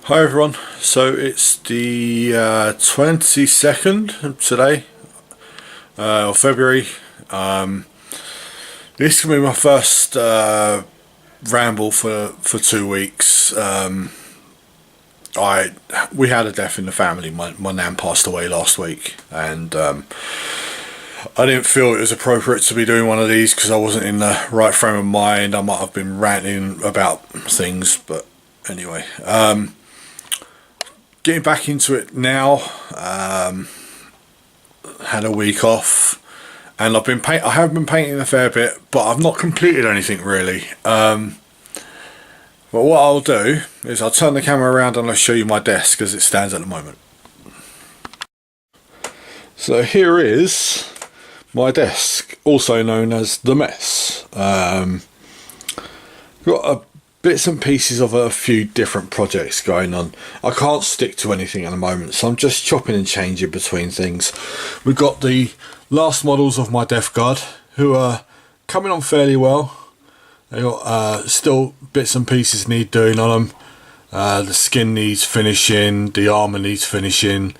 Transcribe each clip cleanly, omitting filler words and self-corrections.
Hi everyone, so it's the 22nd today of February. This can be my first ramble for 2 weeks. We had a death in the family. My nan passed away last week, and I didn't feel it was appropriate to be doing one of these because I wasn't in the right frame of mind. I might have been ranting about things, but anyway. Getting back into it now. Had a week off, and I have been painting a fair bit, but I've not completed anything really. But what I'll do is I'll turn the camera around and I'll show you my desk as it stands at the moment. So here is my desk, also known as the mess. Got bits and pieces of a few different projects going on. I can't stick to anything at the moment, so I'm just chopping and changing between things. We've got the last models of my Death Guard, who are coming on fairly well. They got still bits and pieces need doing on them. The skin needs finishing, the armour needs finishing,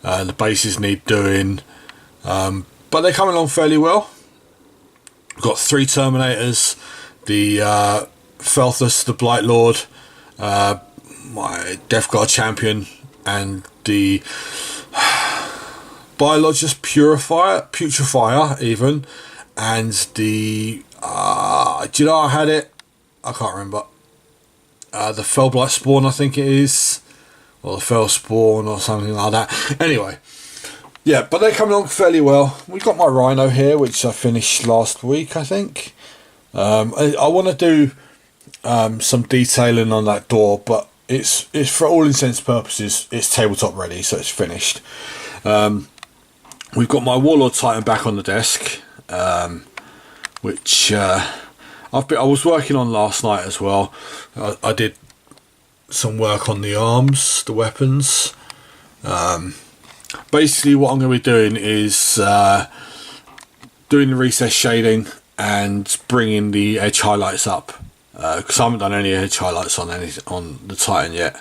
the bases need doing, but they're coming on fairly well. We've got 3 Terminators, the Felthus, the Blight Lord, my Death Guard champion, and the Biologist Putrefier even, and the do you know I had it? I can't remember. The Fellblight Spawn, I think it is, or the Fell Spawn or something like that. Anyway, yeah, but they're coming on fairly well. We've got my Rhino here, which I finished last week, I think. I want to do some detailing on that door, but it's for all intents and purposes it's tabletop ready, so it's finished. We've got my Warlord Titan back on the desk, which I was working on last night as well. I did some work on the arms, the weapons. Basically what I'm going to be doing is doing the recess shading and bringing the edge highlights up, because I haven't done any edge highlights on the Titan yet.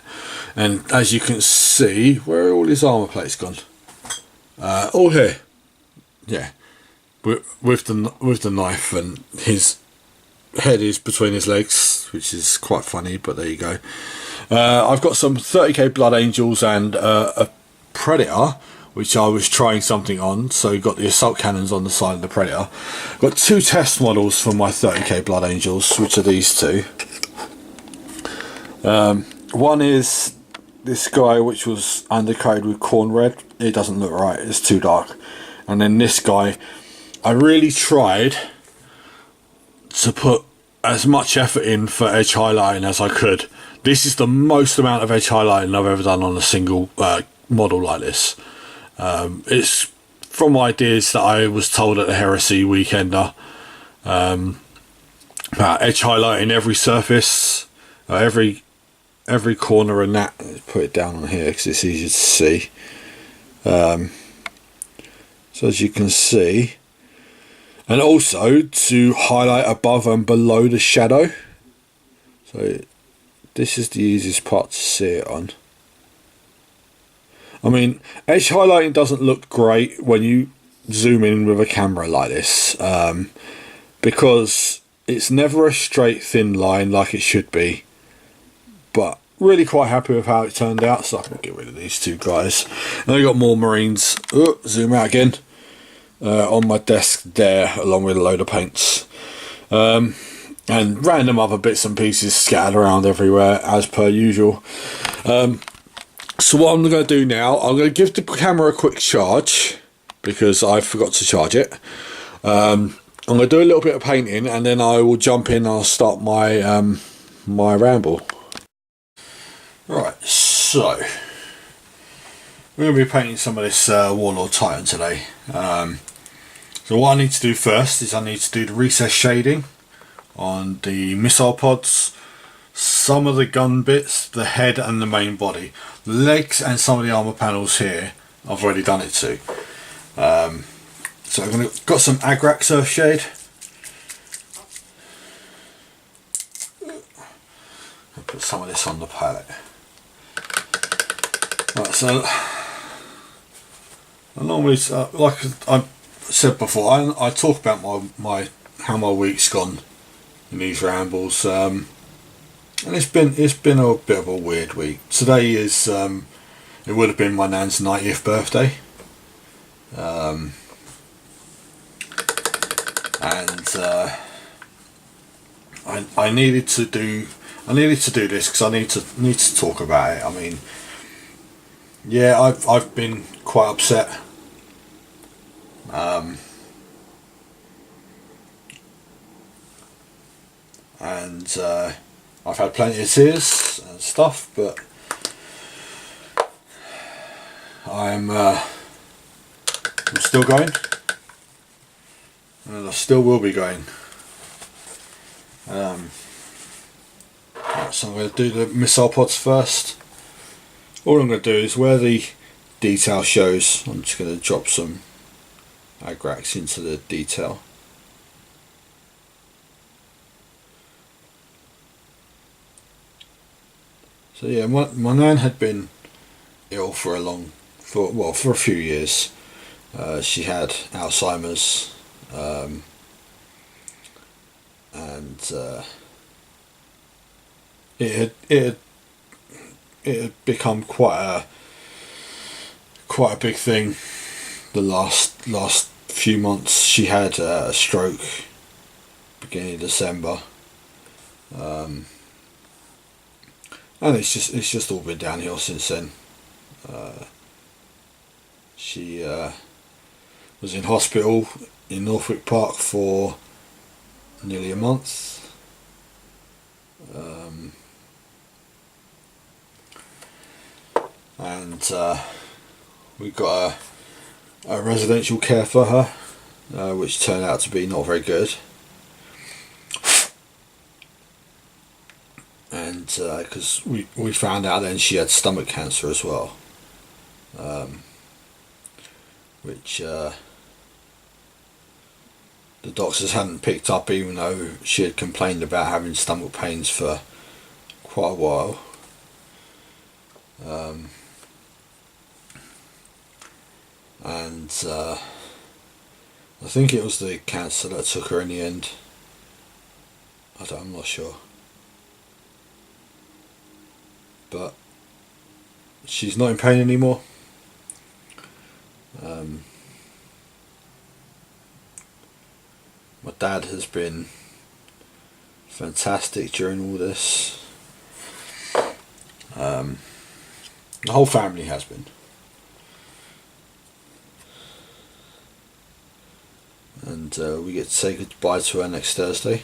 And as you can see, where are all his armor plates gone? All here, yeah, with the knife, and his head is between his legs, which is quite funny, but there you go. I've got some 30k Blood Angels and a Predator, which I was trying something on, so you've got the assault cannons on the side of the Predator. Got 2 test models for my 30k Blood Angels, which are these 2. One is this guy, which was undercoated with corn red. It doesn't look right, it's too dark. And then this guy, I really tried to put as much effort in for edge highlighting as I could. This is the most amount of edge highlighting I've ever done on a single model like this. It's from ideas that I was told at the Heresy Weekender, about edge highlighting every surface, every corner, and that. Let's put it down on here because it's easier to see. So as you can see, and also to highlight above and below the shadow. So this is the easiest part to see it on. I mean, edge highlighting doesn't look great when you zoom in with a camera like this, because it's never a straight thin line like it should be. But really quite happy with how it turned out, so I can get rid of these 2 guys. And I've got more Marines, zoom out again, on my desk there, along with a load of paints. And random other bits and pieces scattered around everywhere, as per usual. So what I'm going to do now, I'm going to give the camera a quick charge, because I forgot to charge it. I'm going to do a little bit of painting, and then I will jump in and I'll start my my ramble. Right, so we're going to be painting some of this Warlord Titan today. So what I need to do first is I need to do the recess shading on the missile pods, some of the gun bits, the head and the main body. The legs and some of the armour panels here, I've already done it too. So I've got some Agrax Surf Shade. I'll put some of this on the palette. Right, so I normally, like I said before, I talk about my how my week's gone in these rambles, and it's been a bit of a weird week. Today is it would have been my nan's 90th birthday, and I needed to do this because I need to talk about it. I mean, yeah, I've been quite upset. And I've had plenty of tears and stuff, but I'm still going, and I still will be going. Right, so I'm going to do the missile pods first. All I'm going to do is where the detail shows, I'm just going to drop some agrax into the detail. So yeah, my nan had been ill for a few years. She had Alzheimer's, and it had become quite a big thing. The last few months, she had a stroke beginning of December. And it's just all been downhill since then. She was in hospital in Northwick Park for nearly a month. And we got a residential care for her, which turned out to be not very good. And because we found out then she had stomach cancer as well, which the doctors hadn't picked up, even though she had complained about having stomach pains for quite a while. And I think it was the cancer that took her in the end. I'm not sure. But she's not in pain anymore. My dad has been fantastic during all this. The whole family has been. And we get to say goodbye to her next Thursday.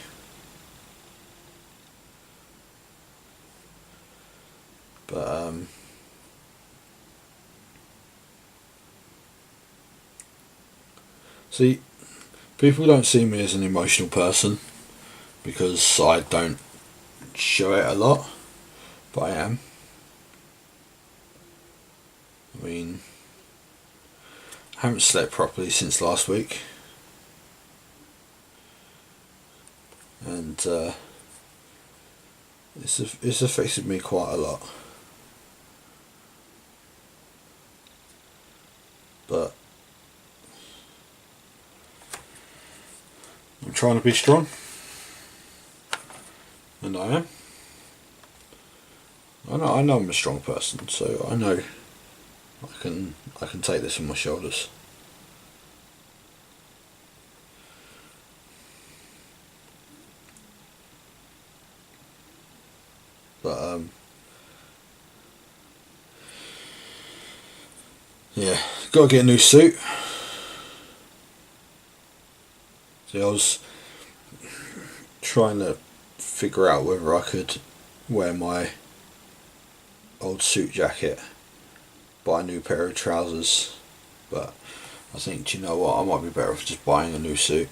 But see, people don't see me as an emotional person because I don't show it a lot, but I am. I mean, I haven't slept properly since last week, and it's affected me quite a lot. But I'm trying to be strong, and I am. I know I'm a strong person, so I know I can take this on my shoulders. But yeah, gotta get a new suit. See, I was trying to figure out whether I could wear my old suit jacket, buy a new pair of trousers, but I think, do you know what, I might be better off just buying a new suit.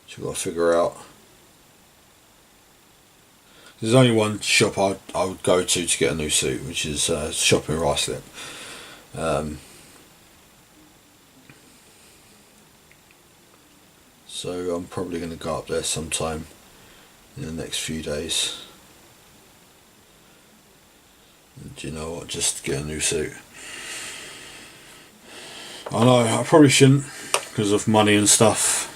So I've got to figure out. There's only one shop I would go to get a new suit, which is a shop in Ruislip. So I'm probably going to go up there sometime in the next few days do you know what, just get a new suit. I know I probably shouldn't because of money and stuff,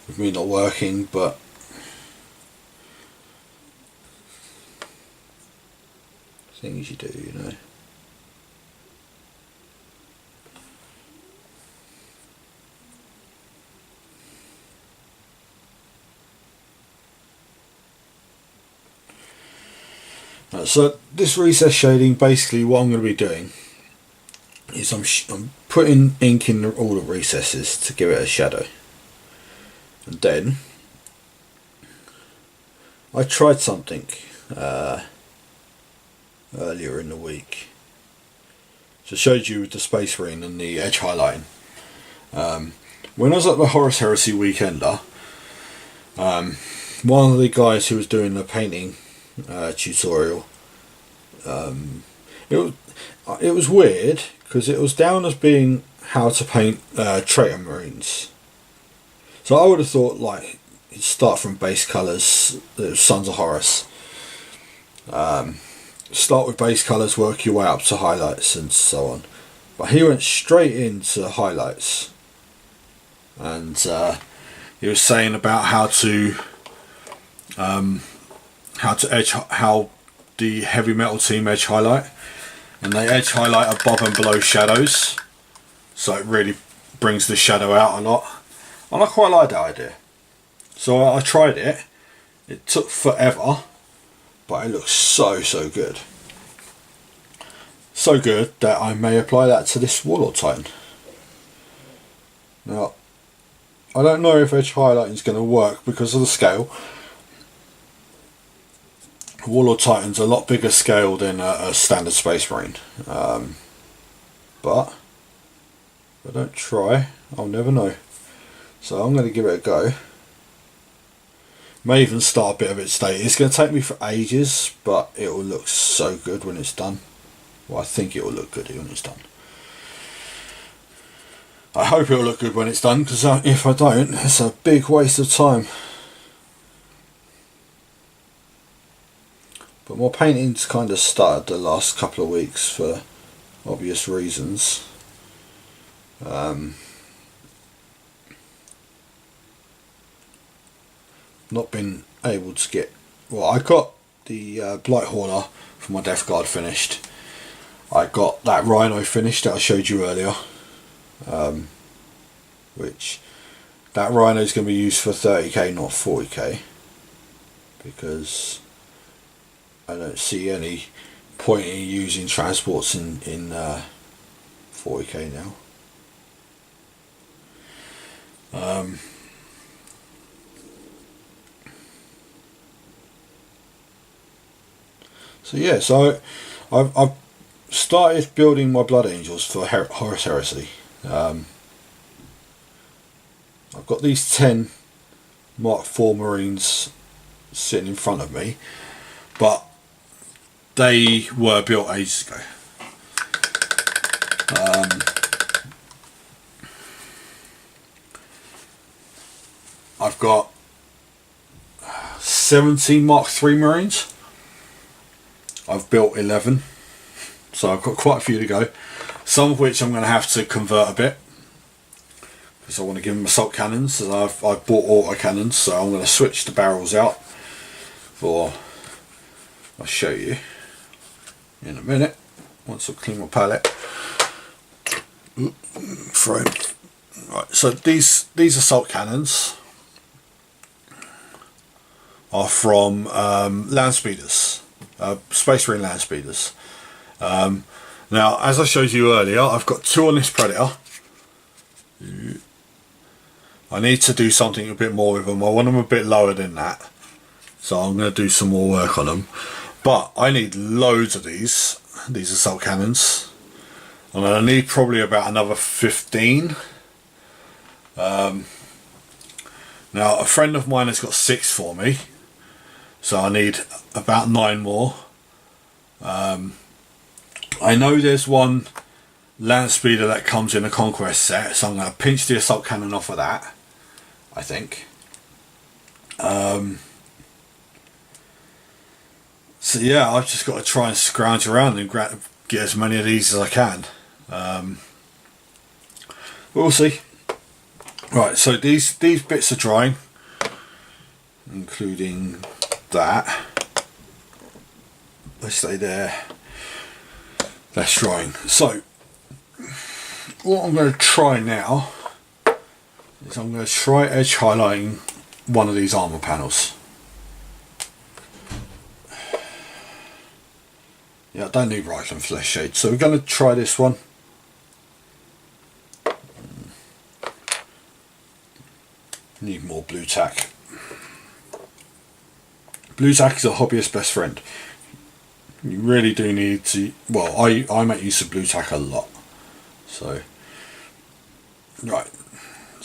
with me not working, but things you do, you know. So this recess shading, basically what I'm going to be doing is I'm putting ink in all the recesses to give it a shadow, and then I tried something earlier in the week. So I showed you with the Space Marine and the edge highlighting. When I was at the Horus Heresy Weekender, one of the guys who was doing the painting tutorial, it was weird because it was down as being how to paint traitor marines. So I would have thought like you'd start from base colours, the Sons of Horus, start with base colours, work your way up to highlights and so on. But he went straight into highlights, and he was saying about how the heavy metal team edge highlight, and they edge highlight above and below shadows, so it really brings the shadow out a lot, and I quite like that idea. So I tried it. It took forever, but it looks so good. So good that I may apply that to this Warlord Titan. Now, I don't know if edge highlighting is going to work because of the scale. Warlord Titan's a lot bigger scale than a standard Space Marine, but if I don't try, I'll never know. So I'm going to give it a go. May even start a bit of it today. It's going to take me for ages, but it will look so good when it's done. Well, I think it will look good when it's done. I hope it will look good when it's done, because if I don't, it's a big waste of time. But my painting's kind of started the last couple of weeks for obvious reasons. Not been able to get... Well, I got the Blight Hauler for my Death Guard finished. I got that Rhino finished that I showed you earlier. Which... that Rhino is going to be used for 30k, not 40k. Because... I don't see any point in using transports in 40k now. So yeah, so I've started building my Blood Angels for Horus Heresy. I've got these 10 Mark IV Marines sitting in front of me, but they were built ages ago. I've got 17 Mark III Marines. I've built 11, so I've got quite a few to go. Some of which I'm going to have to convert a bit, because I want to give them assault cannons. And I've bought auto cannons, so I'm going to switch the barrels out for... I'll show you in a minute once I clean my palette. Right, so these assault cannons are from land speeders, Space Marine land speeders. Now, as I showed you earlier, I've got 2 on this Predator. I need to do something a bit more with them. I want them a bit lower than that, so I'm going to do some more work on them. But I need loads of these assault cannons, and I need probably about another 15. Now a friend of mine has got 6 for me, so I need about 9 more. I know there's one land speeder that comes in a Conquest set, so I'm going to pinch the assault cannon off of that, I think. So yeah, I've just got to try and scrounge around and get as many of these as I can. We'll see. Right, so these bits are drying, including that. They stay there. That's drying. So what I'm going to try now is I'm going to try edge highlighting one of these armour panels. Yeah, I don't need Reichland flesh shade, so we're going to try this one. Need more blue tack. Blue tack is a hobbyist's best friend. You really do need to. Well, I make use of blue tack a lot. So, right.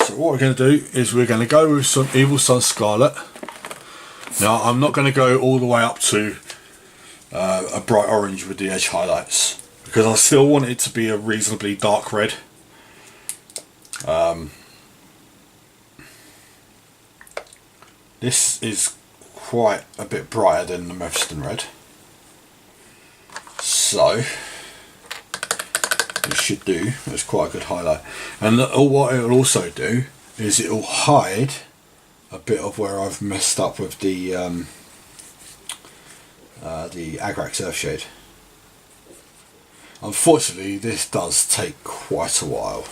So what we're going to do is we're going to go with some Evil Sun Scarlet. Now I'm not going to go all the way up to a bright orange with the edge highlights, because I still want it to be a reasonably dark red. This is quite a bit brighter than the Mephiston red, so it should do. It's quite a good highlight, and what it will also do is it will hide a bit of where I've messed up with the Agrax Earthshade. Unfortunately, this does take quite a while.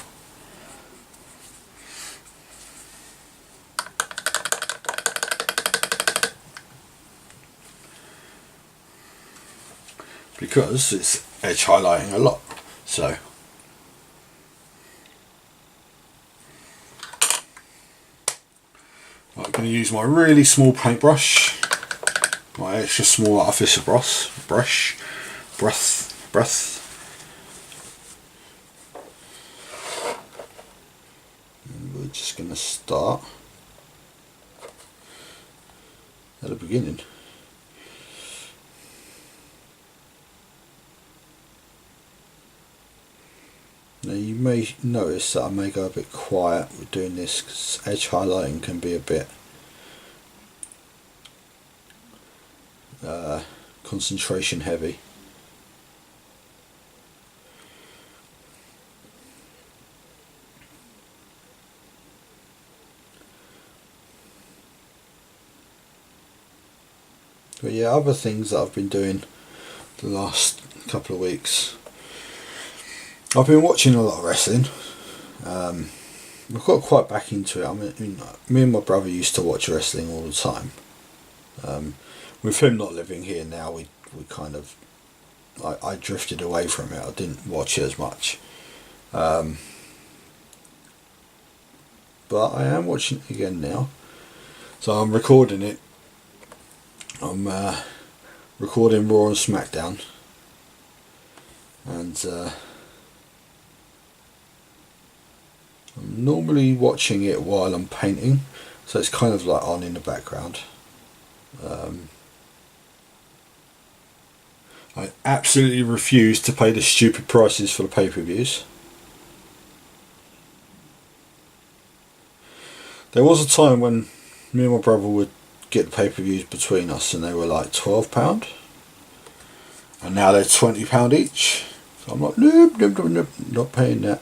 Because it's edge highlighting a lot. So I'm going to use my really small paintbrush, my extra small artificial brush. And we're just going to start at the beginning. Now you may notice that I may go a bit quiet with doing this, because edge highlighting can be a bit concentration heavy. But yeah, other things that I've been doing the last couple of weeks. I've been watching a lot of wrestling. We've got quite back into it. I mean, me and my brother used to watch wrestling all the time. With him not living here now, we kind of, I drifted away from it. I didn't watch it as much. But I am watching it again now. So I'm recording it. I'm recording Raw and SmackDown. And I'm normally watching it while I'm painting, so it's kind of like on in the background. I absolutely refuse to pay the stupid prices for the pay-per-views. There was a time when me and my brother would get the pay-per-views between us and they were like £12, and now they're £20 each. So I'm like, nope, not paying that.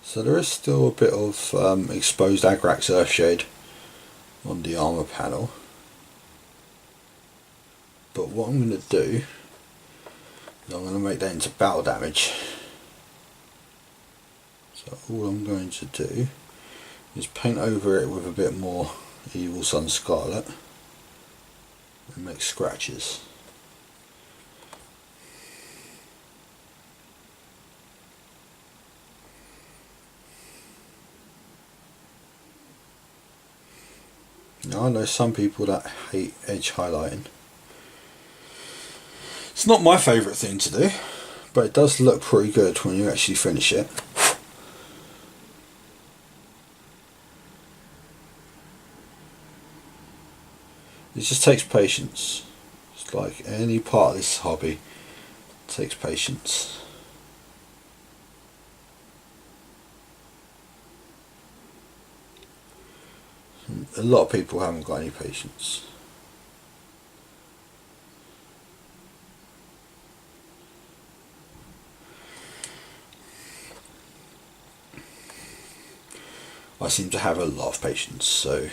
So there is still a bit of exposed Agrax Earthshade on the armour panel. But what I'm going to do is I'm going to make that into battle damage. So all I'm going to do is paint over it with a bit more Evil Sun Scarlet and make scratches. Now I know some people that hate edge highlighting. It's not my favourite thing to do, but it does look pretty good when you actually finish it. It just takes patience. It's like any part of this hobby, it takes patience. A lot of people haven't got any patience. I seem to have a lot of patience, so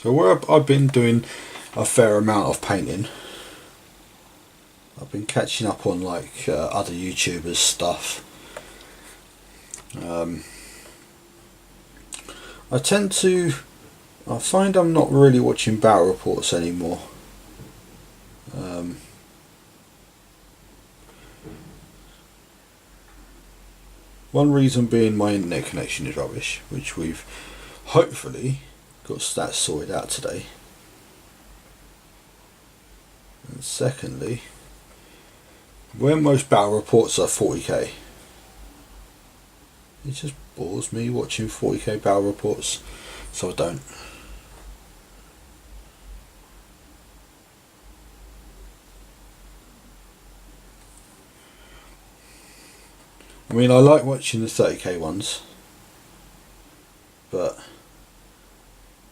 where I've been doing a fair amount of painting. I've been catching up on like other YouTubers stuff. I find I'm not really watching battle reports anymore. One reason being my internet connection is rubbish, which we've hopefully got that sorted out today. And secondly, when most battle reports are 40k, it just bores me watching 40k battle reports, so I don't. I mean, I like watching the 30k ones, but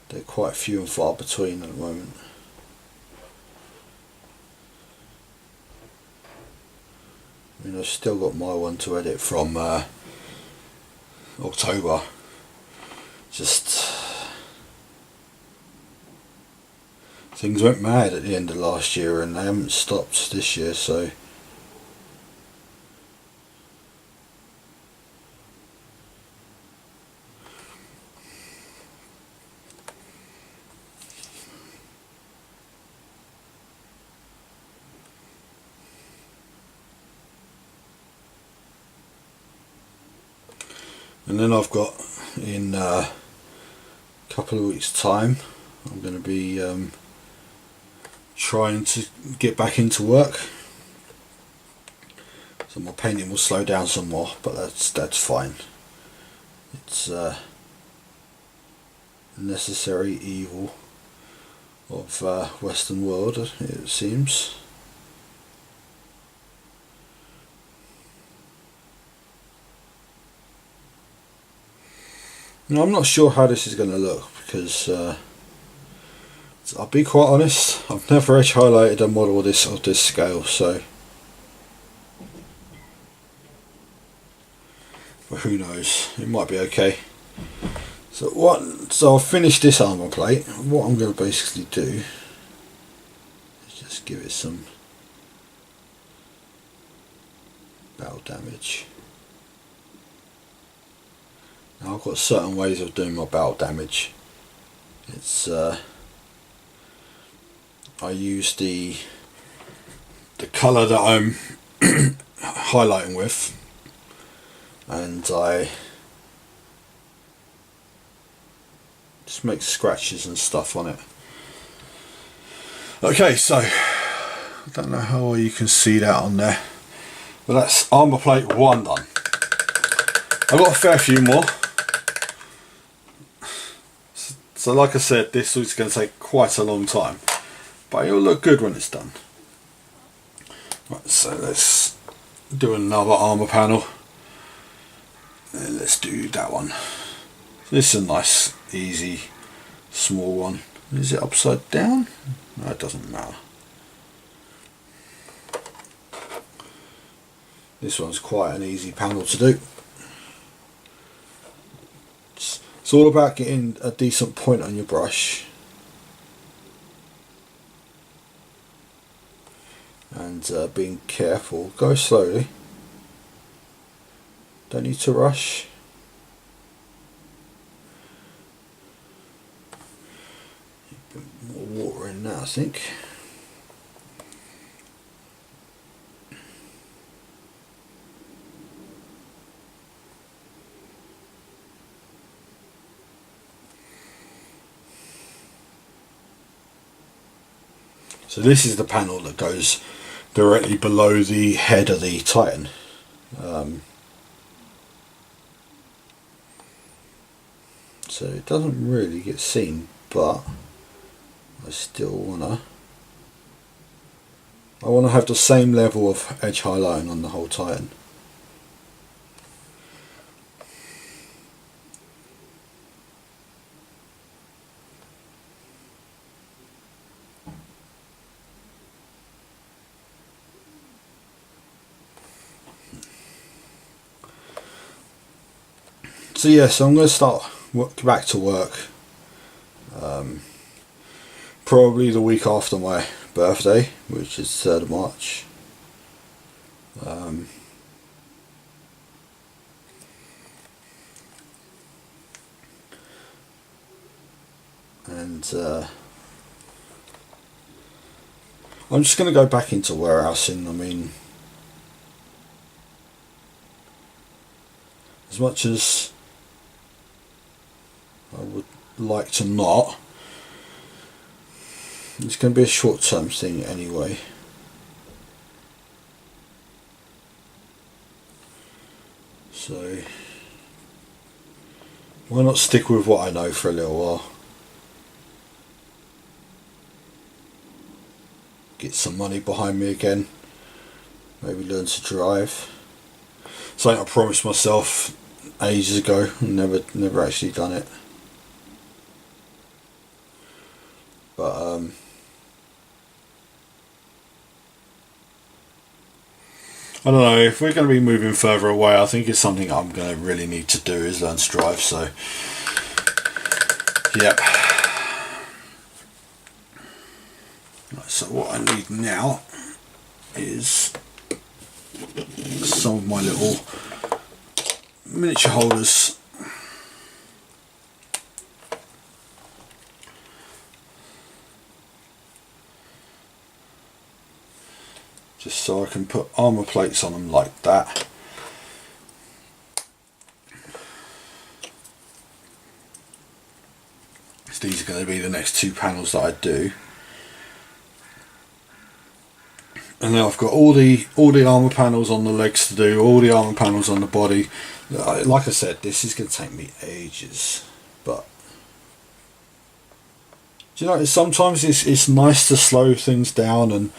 they're quite few and far between at the moment. I mean, I've still got my one to edit from October. Just things went mad at the end of last year and they haven't stopped this year, so and then I've got in a couple of weeks time I'm going to be trying to get back into work, so my painting will slow down some more, but that's fine. It's a necessary evil of Western world, it seems. Now, I'm not sure how this is going to look because I'll be quite honest, I've never edge highlighted a model of this scale, so but who knows, it might be okay. So I'll finish this armour plate. What I'm going to basically do is just give it some battle damage. Now I've got certain ways of doing my battle damage. It's I use the colour that I'm highlighting with, and I just make scratches and stuff on it. Okay, so I don't know how well you can see that on there, but that's armour plate 1 done. I've got a fair few more. So like I said, this is going to take quite a long time, but it'll look good when it's done. Right, so let's do another armour panel. And let's do that one. This is a nice, easy, small one. Is it upside down? No, it doesn't matter. This one's quite an easy panel to do. It's all about getting a decent point on your brush and being careful. Go slowly, don't need to rush. A bit more water in there, I think. So this is the panel that goes directly below the head of the Titan. So it doesn't really get seen, but I still I wanna have the same level of edge highlighting on the whole Titan. So yeah, so I'm going to start back to work probably the week after my birthday, which is 3rd of March. And I'm just going to go back into warehousing. I mean, as much as I would like to not, it's going to be a short-term thing anyway. So why not stick with what I know for a little while? Get some money behind me again. Maybe learn to drive. Something I promised myself ages ago and never actually done it. But I don't know, if we're going to be moving further away, I think it's something I'm going to really need to do is learn to drive. So yep. Right, so what I need now is some of my little miniature holders. Just so I can put armour plates on them like that. So these are going to be the next 2 panels that I do. And now I've got all the armour panels on the legs to do, all the armour panels on the body. Like I said, this is going to take me ages, but do you know, sometimes it's nice to slow things down and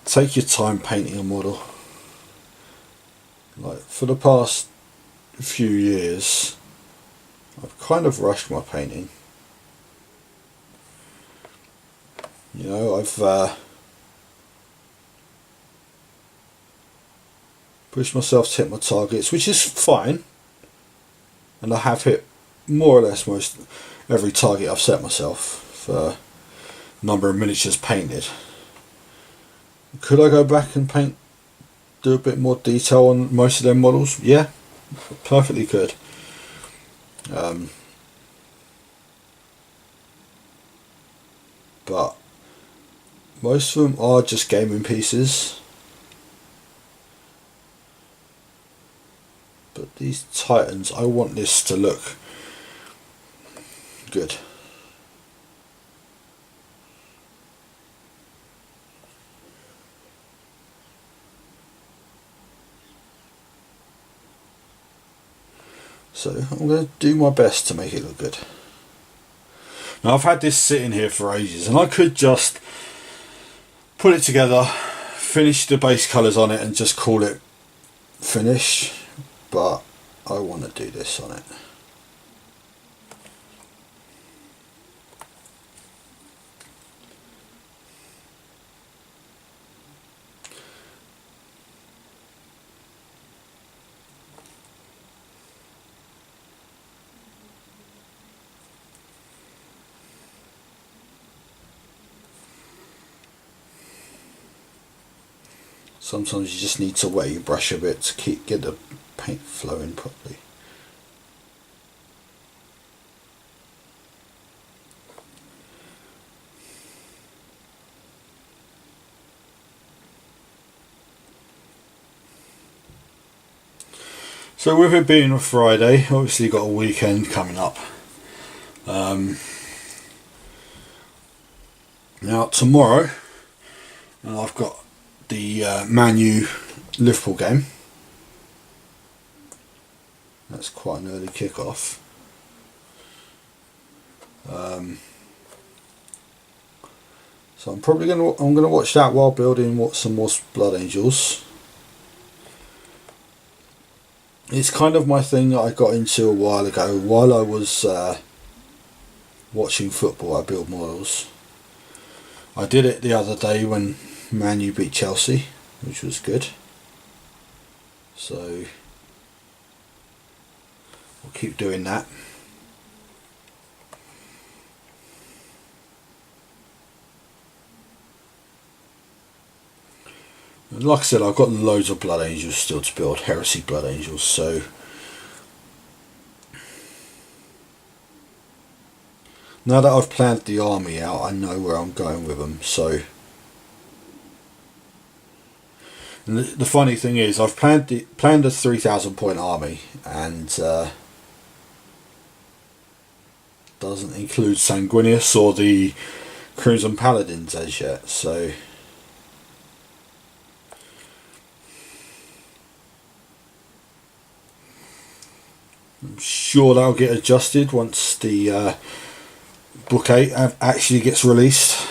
take your time painting a model. Like for the past few years, I've kind of rushed my painting. You know, I've pushed myself to hit my targets, which is fine, and I have hit more or less most every target I've set myself for number of miniatures painted. Could I go back and do a bit more detail on most of them models? Yeah, perfectly could. But most of them are just gaming pieces. But these Titans, I want this to look good. So I'm going to do my best to make it look good. Now I've had this sitting here for ages, and I could just put it together, finish the base colours on it and just call it finished, but I want to do this on it. Sometimes you just need to wet your brush a bit to get the paint flowing properly. So with it being a Friday, obviously got a weekend coming up. Now tomorrow and I've got the Man U Liverpool game. That's quite an early kick-off. So I'm probably gonna watch that while building some more Blood Angels. It's kind of my thing that I got into a while ago. While I was watching football, I build models. I did it the other day when Man U beat Chelsea, which was good. So I'll keep doing that. And like I said, I've got loads of Blood Angels still to build, Heresy Blood Angels, so now that I've planned the army out, I know where I'm going with them. So, and the funny thing is, I've planned a 3,000 point army, and doesn't include Sanguinius or the Crimson Paladins as yet. So I'm sure that'll get adjusted once the Book 8 actually gets released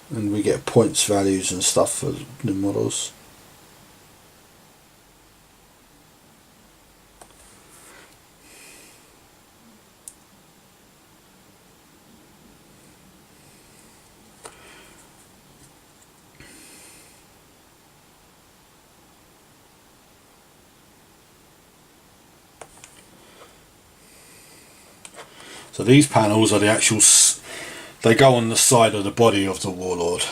and we get points values and stuff for new models. So these panels are the actual, they go on the side of the body of the Warlord.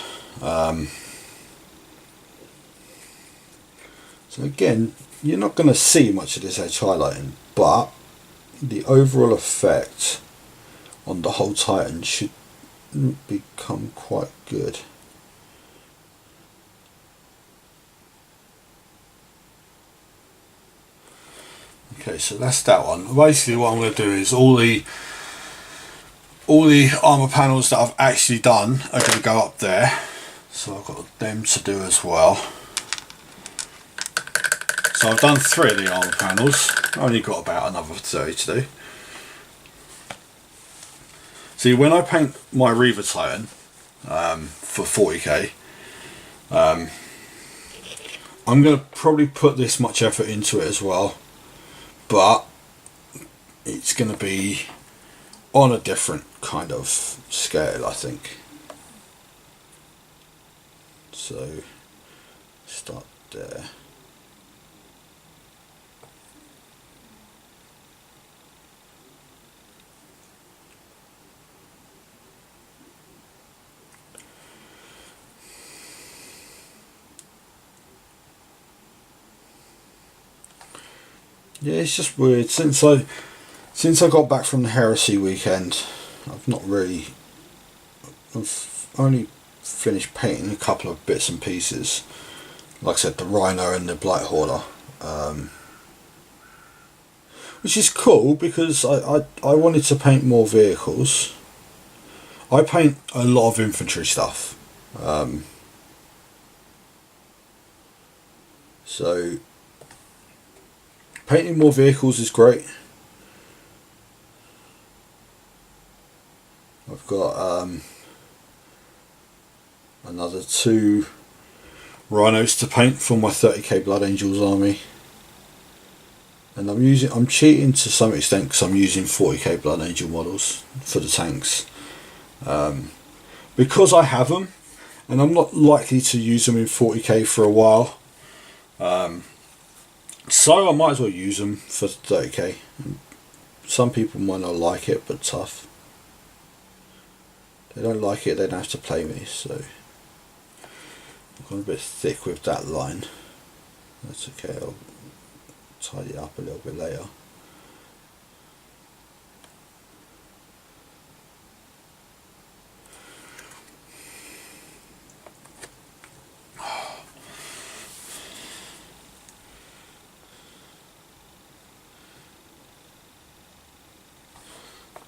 So again, you're not going to see much of this edge highlighting, but the overall effect on the whole Titan should become quite good. Okay, so that's that one. Basically what I'm going to do is all the armour panels that I've actually done are going to go up there, so I've got them to do as well. So I've done 3 of the armour panels, I've only got about another 30 to do. See, when I paint my Reaver Titan for 40k, I'm going to probably put this much effort into it as well, but it's going to be on a different kind of scale, I think. So start there. Yeah, it's just weird. Since I got back from the Heresy weekend, I've only finished painting a couple of bits and pieces. Like I said, the Rhino and the Blight Hauler, which is cool because I wanted to paint more vehicles. I paint a lot of infantry stuff, so painting more vehicles is great. I've got another 2 Rhinos to paint for my 30k Blood Angels army, and I'm cheating to some extent because I'm using 40k Blood Angel models for the tanks, because I have them and I'm not likely to use them in 40k for a while, so I might as well use them for 30k. Some people might not like it, but tough. They don't like it, they don't have to play me, so I've gone a bit thick with that line. That's okay, I'll tidy it up a little bit later.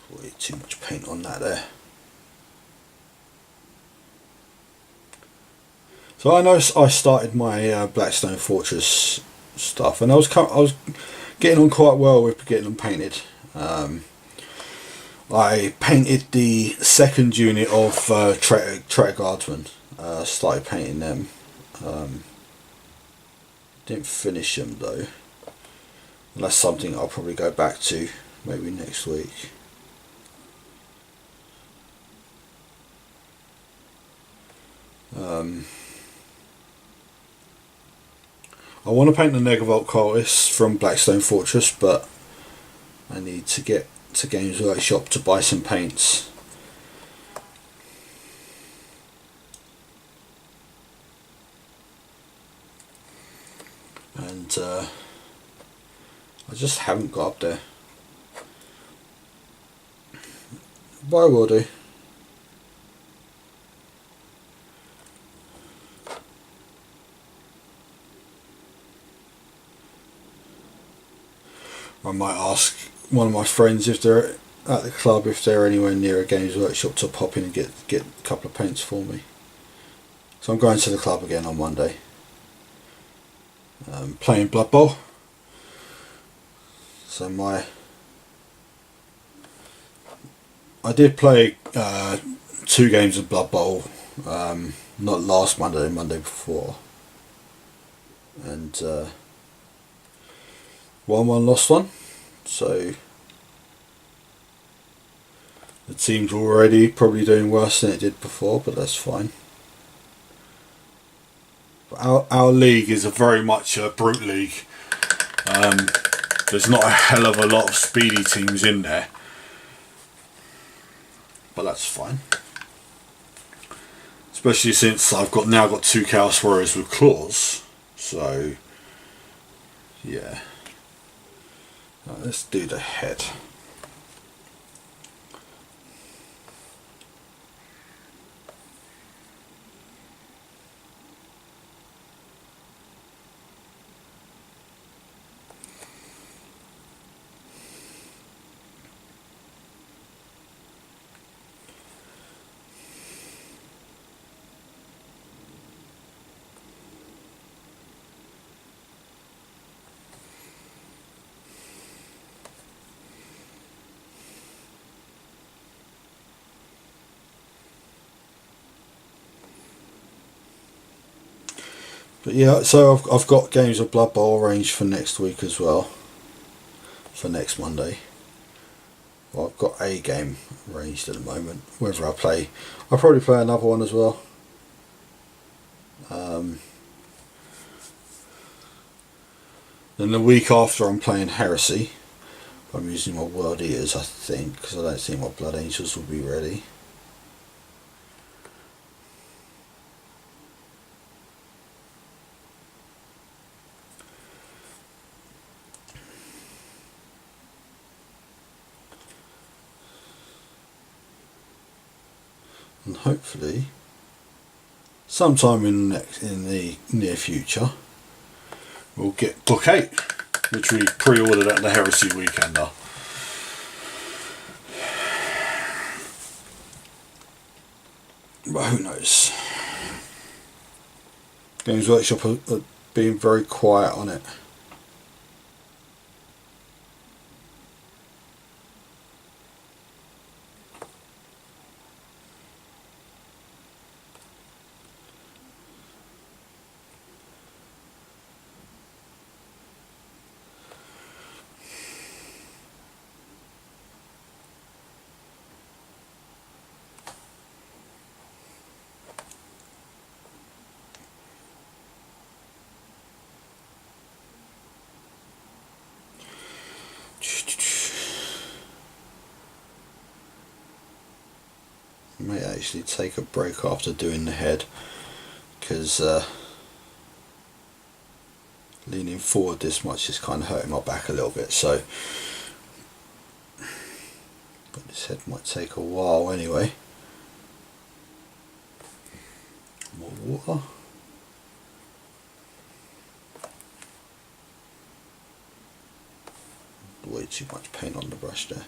Way too much paint on that there. So I know I started my Blackstone Fortress stuff, and I was getting on quite well with getting them painted. I painted the second unit of Traitor Guardsmen. Started painting them. Didn't finish them though. And that's something I'll probably go back to maybe next week. I want to paint the Negavolt Cultists from Blackstone Fortress, but I need to get to Games Workshop to buy some paints. And I just haven't got up there. But I will do. I might ask one of my friends if they're at the club, if they're anywhere near a Games Workshop, to pop in and get a couple of paints for me. So I'm going to the club again on Monday. Playing Blood Bowl. So I did play 2 games of Blood Bowl, not last Monday, the Monday before, and won one, lost one. So the team's already probably doing worse than it did before, but that's fine. Our league is very much a brute league. There's not a hell of a lot of speedy teams in there, but that's fine. Especially since I've now got 2 Chaos Warriors with claws. So yeah, let's do the head. But yeah, so I've got Games of Blood Bowl arranged for next week as well. For next Monday. Well, I've got a game arranged at the moment. Whether I'll probably play another one as well. Then the week after I'm playing Heresy. I'm using my World Eaters, I think, because I don't think my Blood Angels will be ready. And hopefully, sometime in the near future, we'll get Book 8, which we pre-ordered at the Heresy Weekender. But who knows? Games Workshop are being very quiet on it. May actually take a break after doing the head, because leaning forward this much is kind of hurting my back a little bit, so but this head might take a while anyway. More water. Way too much paint on the brush there.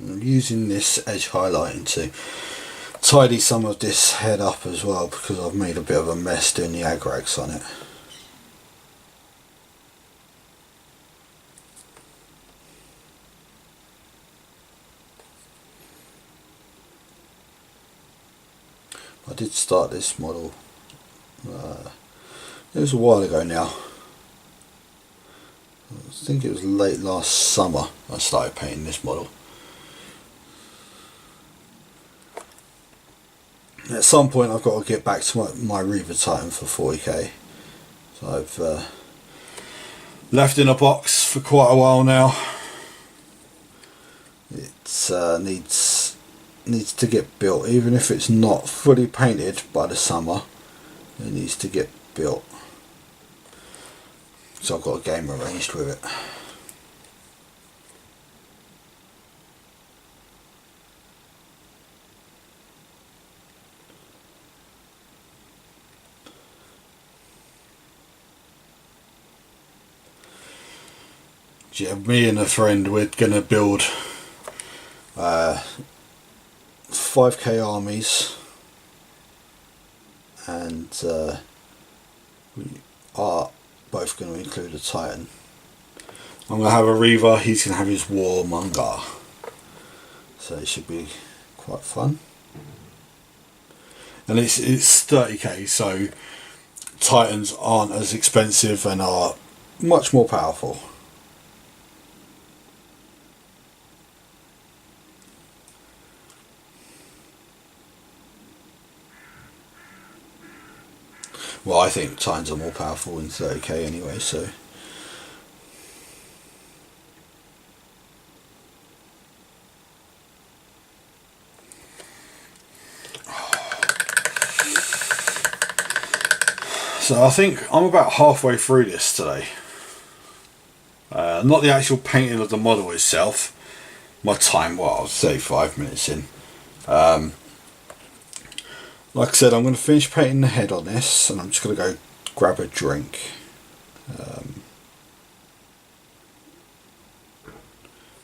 I'm using this edge highlighting to tidy some of this head up as well, because I've made a bit of a mess doing the agrax on it. I did start this model, it was a while ago now. I think it was late last summer I started painting this model. At some point I've got to get back to my Reaver Titan for 40k. So I've left in a box for quite a while now. It needs to get built, even if it's not fully painted by the summer. It needs to get built. So I've got a game arranged with it. Yeah, me and a friend, we're going to build 5k armies, and we are both going to include a Titan. I'm going to have a Reaver, he's going to have his Warmonger, so it should be quite fun. And it's 30k, so Titans aren't as expensive and are much more powerful. Well, I think Titans are more powerful in 30k anyway, so. So I think I'm about halfway through this today. Not the actual painting of the model itself. My time, well, I'll say 5 minutes in. Like I said, I'm going to finish painting the head on this, and I'm just going to go grab a drink.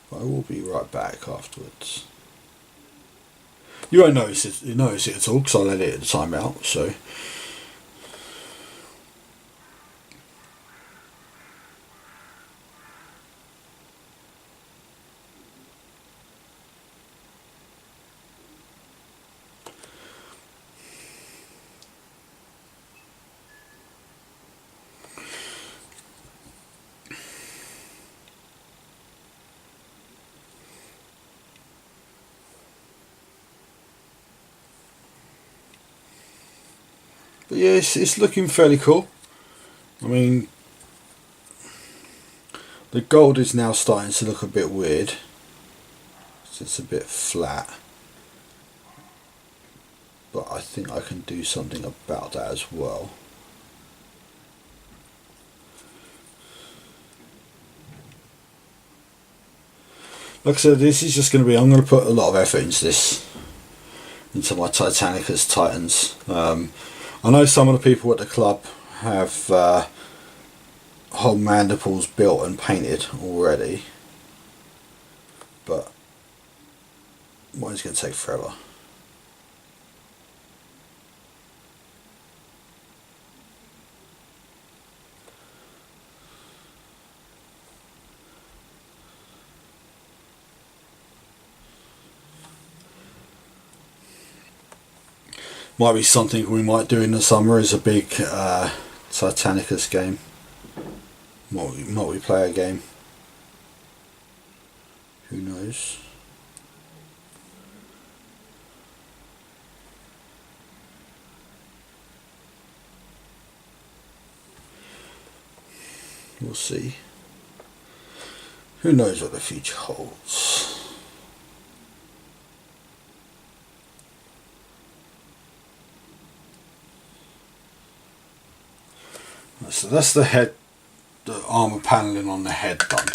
I will be right back afterwards. You won't notice it at all, because I let it at the time out, so. But yeah, it's looking fairly cool. I mean, the gold is now starting to look a bit weird. So it's a bit flat. But I think I can do something about that as well. Like I said, this is just going to be, I'm going to put a lot of effort into this. Into my Titanicus Titans. I know some of the people at the club have whole mandibles built and painted already, but mine's going to take forever. Might be something we might do in the summer, is a big Titanicus game, multiplayer game. Who knows? We'll see. Who knows what the future holds? So that's the head, the armour panelling on the head done.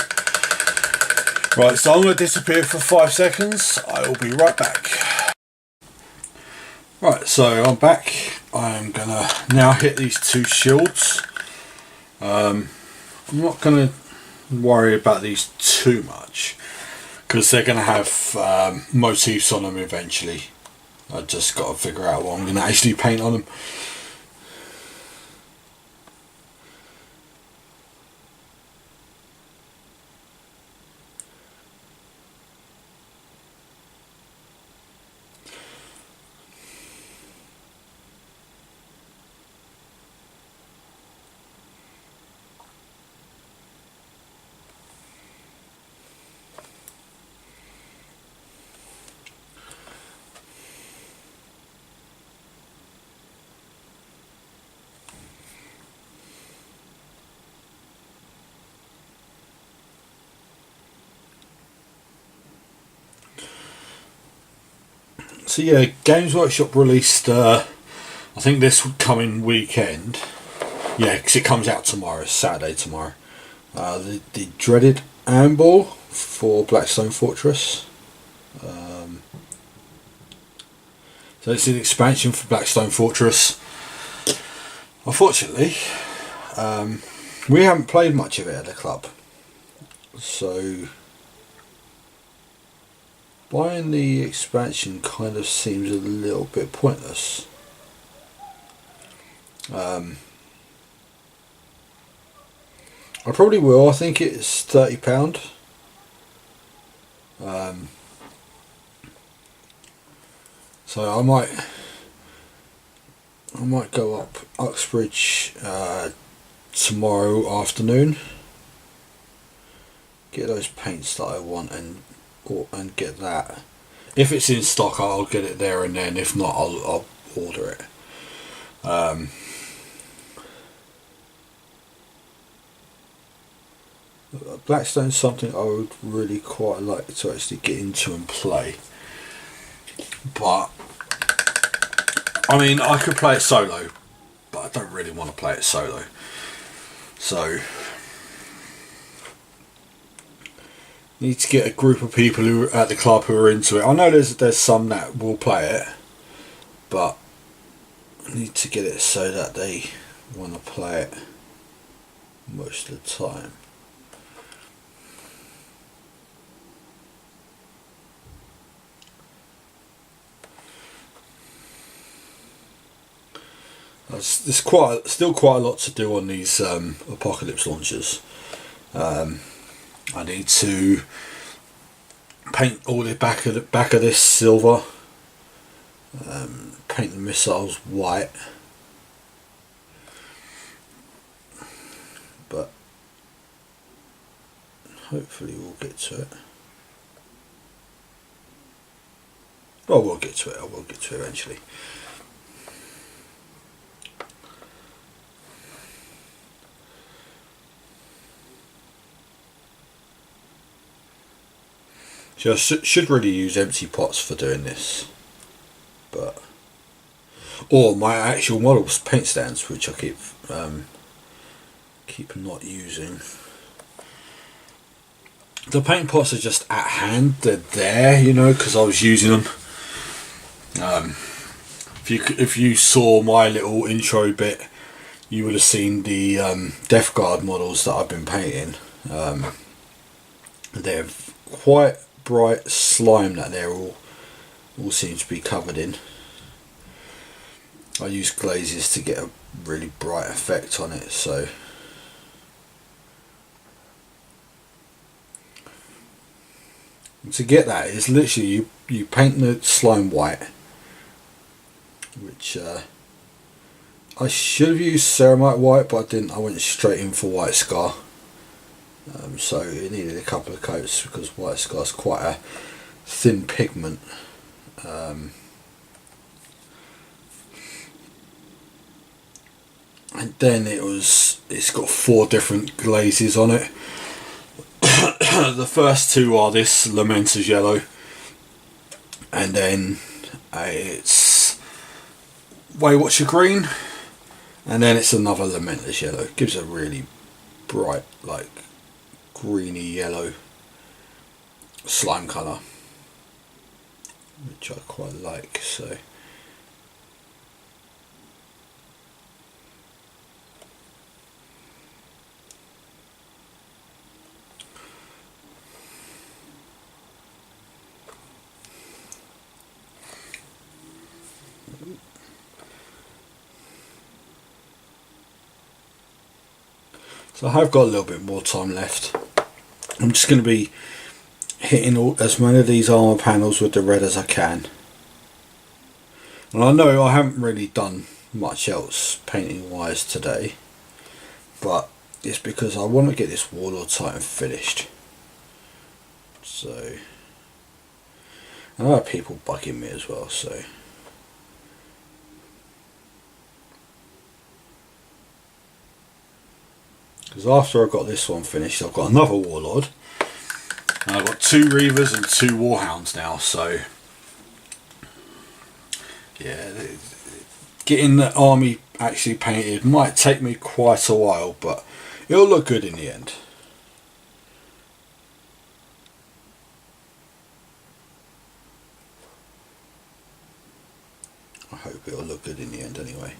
Right, so I'm going to disappear for 5 seconds. I will be right back. Right, so I'm back. I'm going to now hit these two shields. I'm not going to worry about these too much. because they're going to have motifs on them eventually. I just got to figure out what I'm going to actually paint on them. So yeah, Games Workshop released, I think this coming weekend, yeah, because it comes out tomorrow, Saturday tomorrow, the dreaded armour for Blackstone Fortress. So it's an expansion for Blackstone Fortress. Unfortunately, we haven't played much of it at the club, so buying the expansion kind of seems a little bit pointless. I probably will. I think it's £30. So I might go up Uxbridge tomorrow afternoon, get those paints that I want and get that. If it's in stock, I'll get it there and then. If not, I'll order it. Blackstone's something I would really quite like to actually get into and play, but I mean, I could play it solo, but I don't really want to play it solo. So need to get a group of people who are at the club who are into it. I know there's some that will play it, but I need to get it so that they want to play it most of the time. There's still quite a lot to do on these Apocalypse launchers. I need to paint all the back of this silver, paint the missiles white, but hopefully we'll get to it. Well, we'll get to it. I will get to it eventually. So I should really use empty pots for doing this, or my actual models paint stands, which I keep not using. The paint pots are just at hand; they're there, you know, because I was using them. If you saw my little intro bit, you would have seen the Death Guard models that I've been painting. They're quite bright slime that they're all seem to be covered in. I use glazes to get a really bright effect on it, so to get that is literally you paint the slime white, which I should have used ceramite white, but I didn't. I went straight in for white scar. So it needed a couple of coats because white scar is quite a thin pigment. And then it's got 4 different glazes on it. The first 2 are this Lamenter's yellow, and then it's Waywatcher green, and then it's another Lamenter's yellow. It gives a really bright, like, greeny yellow slime colour, which I quite like. So So I have got a little bit more time left. I'm just going to be hitting as many of these armour panels with the red as I can. And I know I haven't really done much else painting wise today, but it's because I want to get this Warlord Titan finished. So, and I have people bugging me as well, so. Because after I've got this one finished, I've got another Warlord. And I've got 2 Reavers and 2 Warhounds now, so. Yeah, getting the army actually painted might take me quite a while, but it'll look good in the end. I hope it'll look good in the end anyway.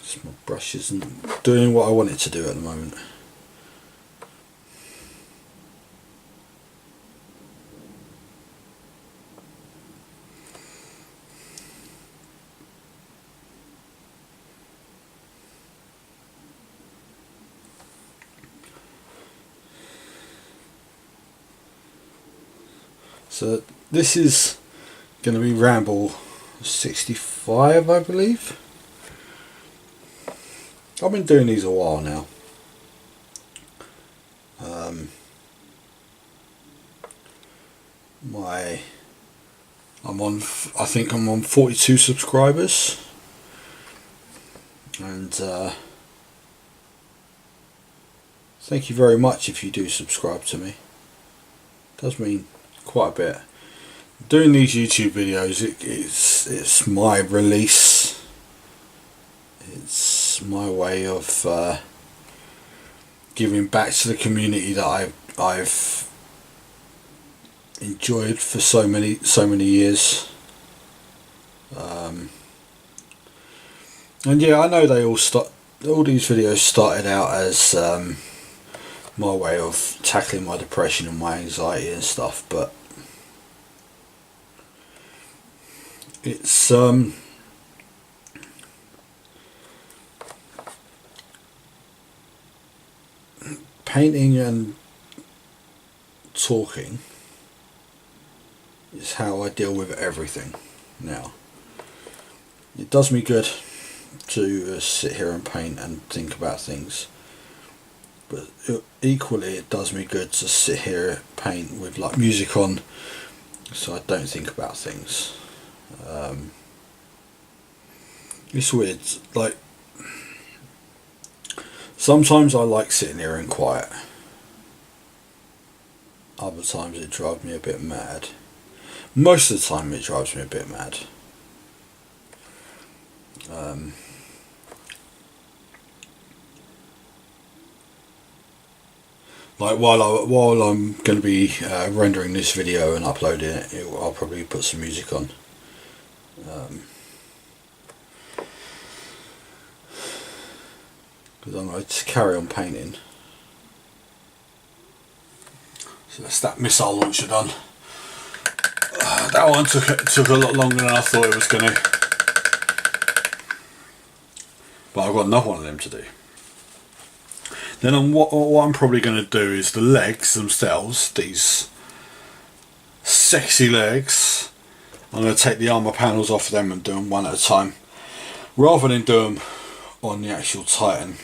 Just my brush isn't doing what I want it to do at the moment. So this is going to be Ramble 65, I believe. I've been doing these a while now. I think I'm on 42 subscribers, and thank you very much if you do subscribe to me. It does mean quite a bit. Doing these YouTube videos, it's my release. It's my way of giving back to the community that I've enjoyed for so many years. And yeah, I know all these videos started out as my way of tackling my depression and my anxiety and stuff, but it's painting and talking is how I deal with everything now. It does me good to sit here and paint and think about things, but equally it does me good to sit here paint with like music on, so I don't think about things. It's weird, like sometimes I like sitting here in quiet, other times it drives me a bit mad. Most of the time it drives me a bit mad. Like while I'm going to be rendering this video and uploading it, I'll probably put some music on. Because I'm going to carry on painting. So that's that missile launcher done. That one took a lot longer than I thought it was going to. But I've got another one of them to do. Then what I'm probably going to do is the legs themselves, these sexy legs. I'm going to take the armour panels off them and do them one at a time, rather than do them on the actual Titan.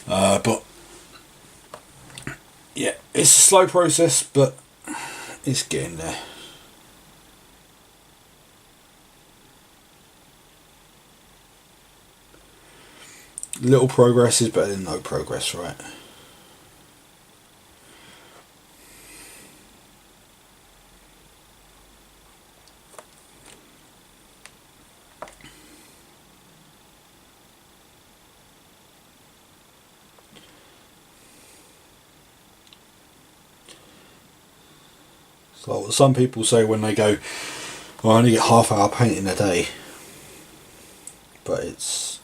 But yeah, it's a slow process, but it's getting there. Little progress is better than no progress, right? So some people say when they go, well, I only get half-hour painting a day, but it's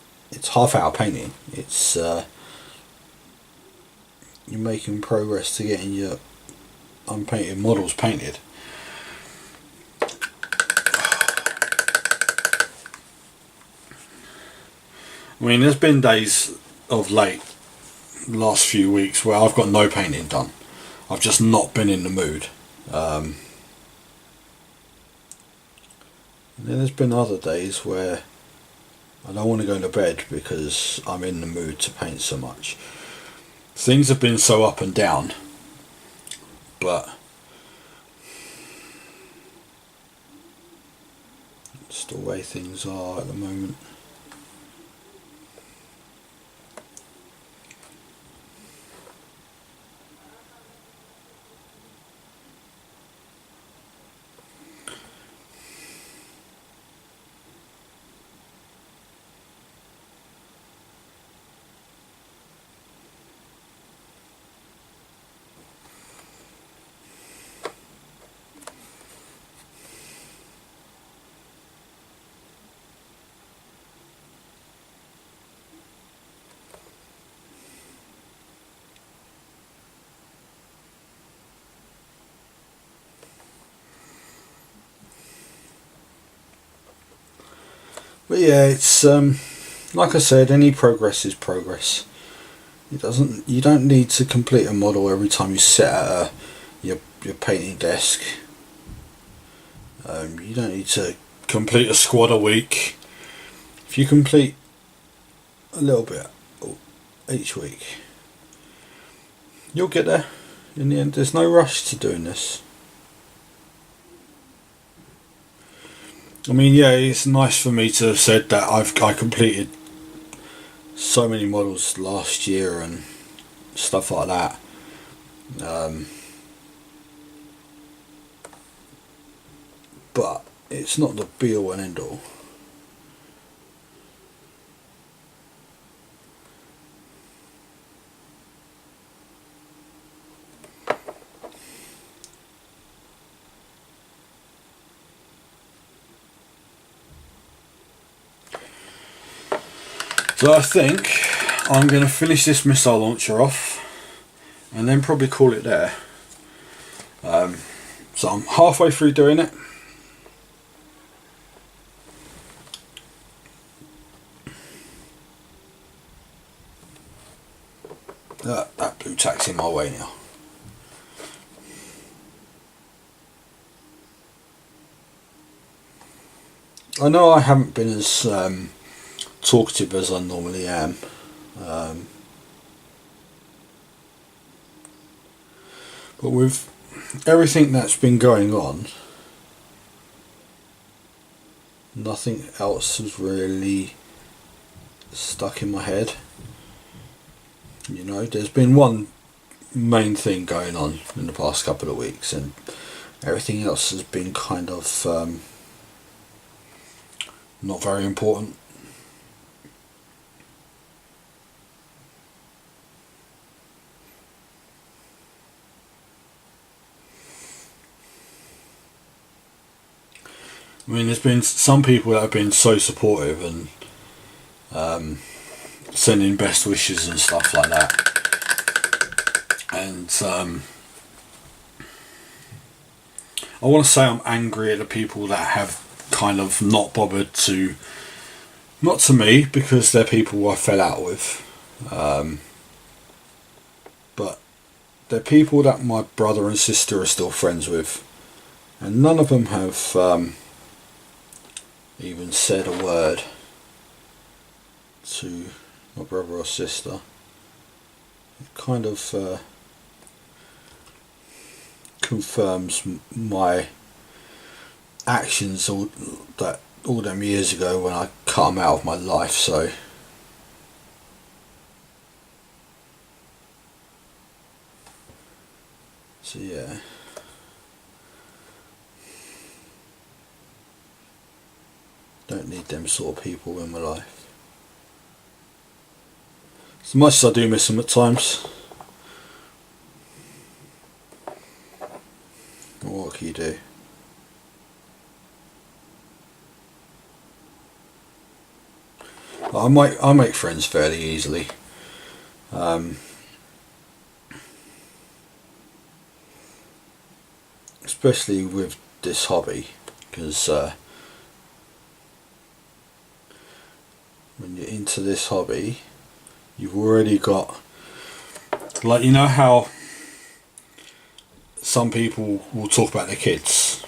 half-hour painting. It's you're making progress to getting your unpainted models painted. I mean, there's been days of late, last few weeks, where I've got no painting done. I've just not been in the mood. And then there's been other days where I don't want to go to bed because I'm in the mood to paint so much. Things have been so up and down, but it's the way things are at the moment. But yeah, it's like I said, any progress is progress. You don't need to complete a model every time you sit at your painting desk. You don't need to complete a squad a week. If you complete a little bit each week, you'll get there in the end. There's no rush to doing this. I mean, yeah, it's nice for me to have said that I completed so many models last year and stuff like that. But it's not the be all and end all. So I think I'm going to finish this missile launcher off and then probably call it there. So I'm halfway through doing it. That blue tack's in my way now. I know I haven't been as talkative as I normally am. But with everything that's been going on, nothing else has really stuck in my head. You know, there's been one main thing going on in the past couple of weeks, and everything else has been kind of not very important. I mean, there's been some people that have been so supportive and sending best wishes and stuff like that, and I want to say I'm angry at the people that have kind of not bothered to, not to me because they're people I fell out with, but they're people that my brother and sister are still friends with, and none of them have even said a word to my brother or sister. It kind of confirms my actions all them years ago when I cut them out of my life. So yeah. Don't need them sort of people in my life. As much as I do miss them at times, what can you do? I make friends fairly easily. Especially with this hobby, because when you're into this hobby, you've already got, like, you know how some people will talk about their kids.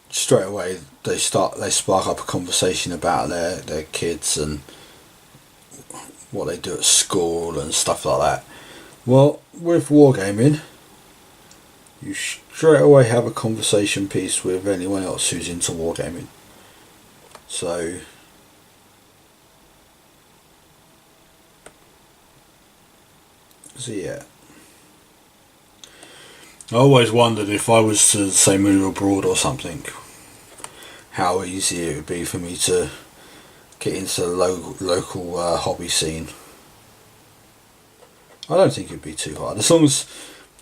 Straight away they spark up a conversation about their kids and what they do at school and stuff like that. Well, with wargaming, you straight away have a conversation piece with anyone else who's into wargaming. So yeah, I always wondered if I was to, say, move abroad or something, how easy it would be for me to get into the local hobby scene. I don't think it'd be too hard, as long as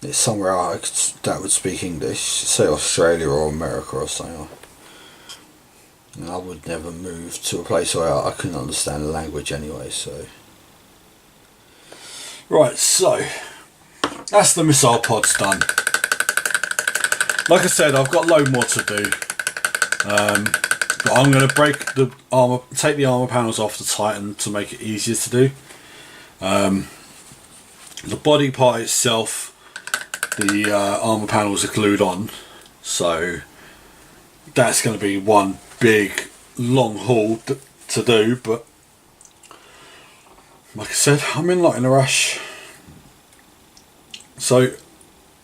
it's somewhere that would speak English, say Australia or America or something. I would never move to a place where I couldn't understand the language anyway, so. Right, so that's the missile pods done. Like I said, I've got a load more to do. But I'm going to break the armour, take the armour panels off the Titan to make it easier to do. The body part itself, the armour panels are glued on, so that's going to be one big long haul to do, but like I said, I'm in a rush. So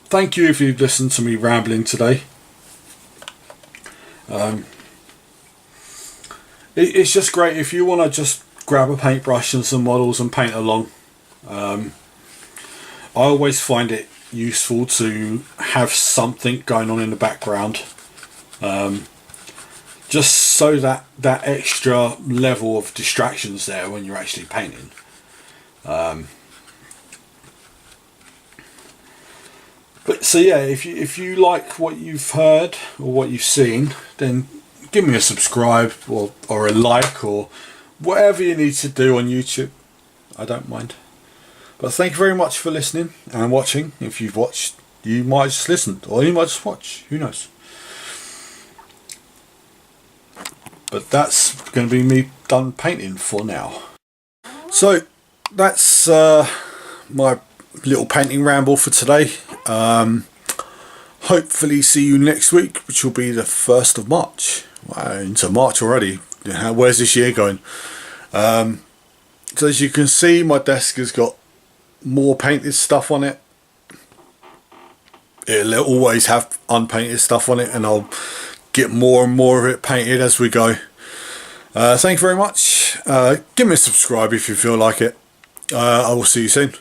thank you if you've listened to me rambling today. It's just great if you want to just grab a paintbrush and some models and paint along. I always find it useful to have something going on in the background, just so that extra level of distraction's there when you're actually painting. But so yeah, if you like what you've heard or what you've seen, then give me a subscribe or a like or whatever you need to do on YouTube. I don't mind. But thank you very much for listening and watching. If you've watched, you might just listen or you might just watch. Who knows? But that's going to be me done painting for now. So that's my little painting ramble for today. Hopefully see you next week, which will be the 1st of March. Wow, into March already. Where's this year going? So as you can see, my desk has got more painted stuff on it. It'll always have unpainted stuff on it, and I'll get more and more of it painted as we go. Thank you very much. Give me a subscribe if you feel like it. I will see you soon.